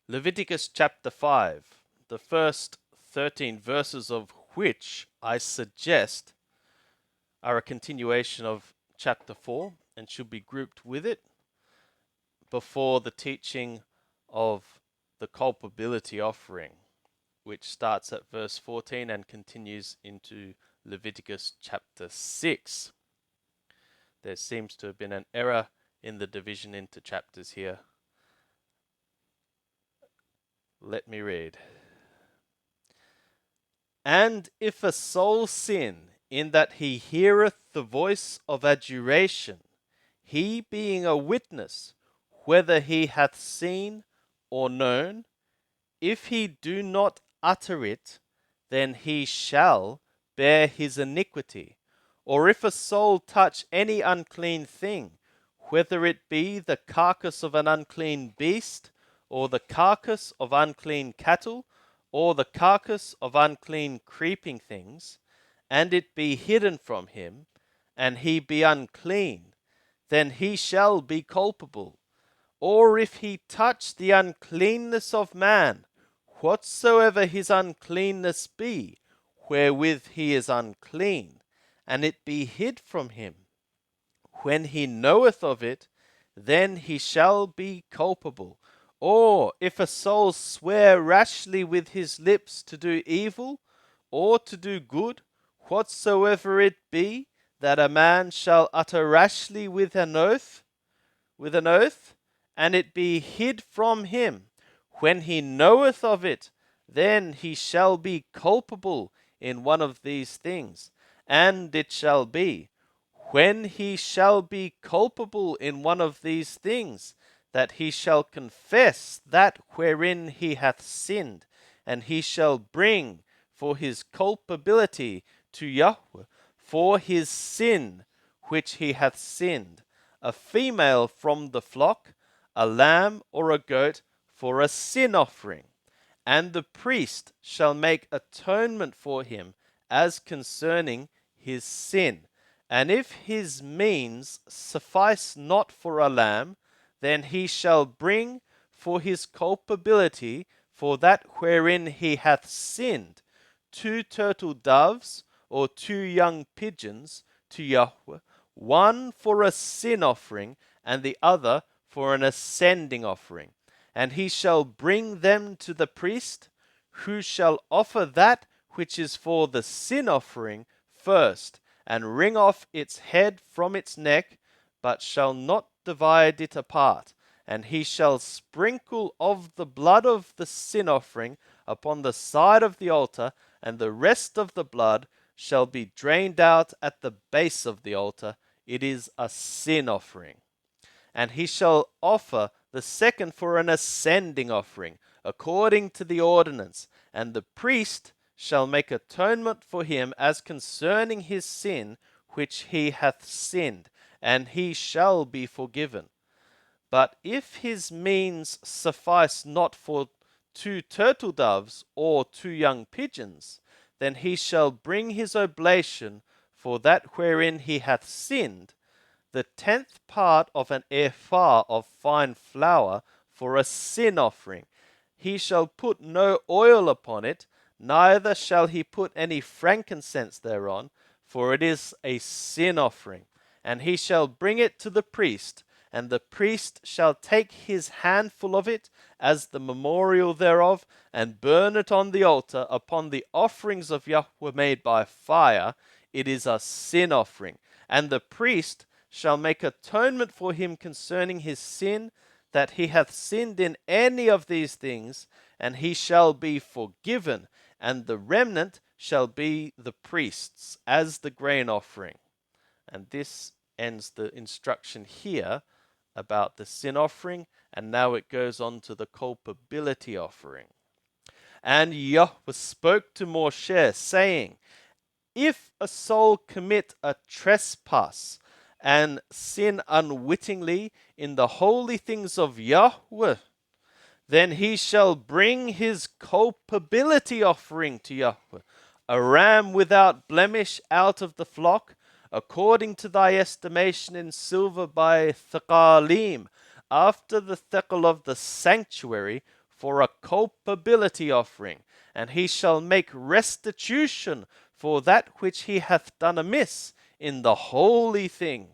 Leviticus chapter 5, the first 13 verses of which I suggest are a continuation of chapter 4 and should be grouped with it before the teaching of the culpability offering, which starts at verse 14 and continues into Leviticus chapter 6. There seems to have been an error in the division into chapters here. Let me read. And if a soul sin in that he heareth the voice of adjuration, he being a witness, whether he hath seen or known, if he do not utter it, then he shall bear his iniquity. Or if a soul touch any unclean thing, whether it be the carcass of an unclean beast, or the carcass of unclean cattle, or the carcass of unclean creeping things, and it be hidden from him, and he be unclean, then he shall be culpable. Or if he touch the uncleanness of man, whatsoever his uncleanness be, wherewith he is unclean, and it be hid from him, when he knoweth of it, then he shall be culpable. Or if a soul swear rashly with his lips to do evil, or to do good, whatsoever it be, that a man shall utter rashly with an oath, and it be hid from him, when he knoweth of it, then he shall be culpable in one of these things. And it shall be, when he shall be culpable in one of these things, that he shall confess that wherein he hath sinned, and he shall bring for his culpability to Yahweh for his sin which he hath sinned, a female from the flock, a lamb or a goat for a sin offering. And the priest shall make atonement for him as concerning his sin. And if his means suffice not for a lamb, then he shall bring for his culpability for that wherein he hath sinned 2 turtle doves or 2 young pigeons to Yahweh, one for a sin offering and the other for an ascending offering. And he shall bring them to the priest, who shall offer that which is for the sin offering first, and wring off its head from its neck, but shall not divide it apart. And he shall sprinkle of the blood of the sin offering upon the side of the altar, and the rest of the blood shall be drained out at the base of the altar. It is a sin offering. And he shall offer the second for an ascending offering, according to the ordinance. And the priest shall make atonement for him as concerning his sin which he hath sinned, and he shall be forgiven. But if his means suffice not for 2 turtle doves or 2 young pigeons, then he shall bring his oblation for that wherein he hath sinned, the 10th part of an ephah of fine flour for a sin offering. He shall put no oil upon it, neither shall he put any frankincense thereon, for it is a sin offering. And he shall bring it to the priest, and the priest shall take his handful of it as the memorial thereof, and burn it on the altar upon the offerings of Yahweh made by fire. It is a sin offering. And the priest shall make atonement for him concerning his sin, that he hath sinned in any of these things, and he shall be forgiven, and the remnant shall be the priest's as the grain offering. And this ends the instruction here about the sin offering, and now it goes on to the culpability offering. And Yahweh spoke to Moshe, saying, if a soul commit a trespass and sin unwittingly in the holy things of Yahweh, then he shall bring his culpability offering to Yahweh, a ram without blemish out of the flock, according to thy estimation in silver by thekalim, after the thekel of the sanctuary, for a culpability offering, and he shall make restitution for that which he hath done amiss in the holy thing,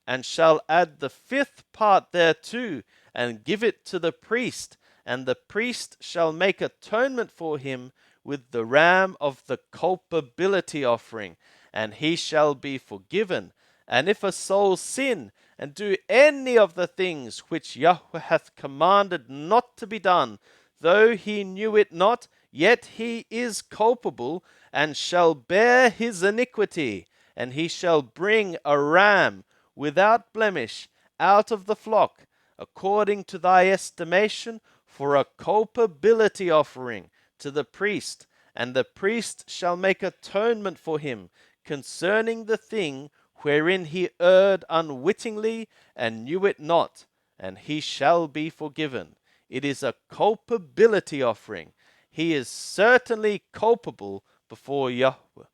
and shall add the fifth part thereto, and give it to the priest, and the priest shall make atonement for him with the ram of the culpability offering, and he shall be forgiven. And if a soul sin, and do any of the things which Yahweh hath commanded not to be done, though he knew it not, yet he is culpable, and shall bear his iniquity, and he shall bring a ram without blemish out of the flock, according to thy estimation, for a culpability offering to the priest, and the priest shall make atonement for him concerning the thing wherein he erred unwittingly and knew it not, and he shall be forgiven. It is a culpability offering. He is certainly culpable before Yahweh.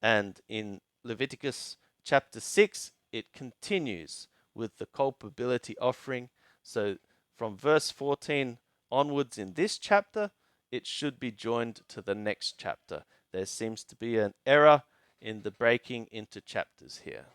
And in Leviticus chapter 6, it continues with the culpability offering. So from verse 14 onwards in this chapter, it should be joined to the next chapter. There seems to be an error in the breaking into chapters here.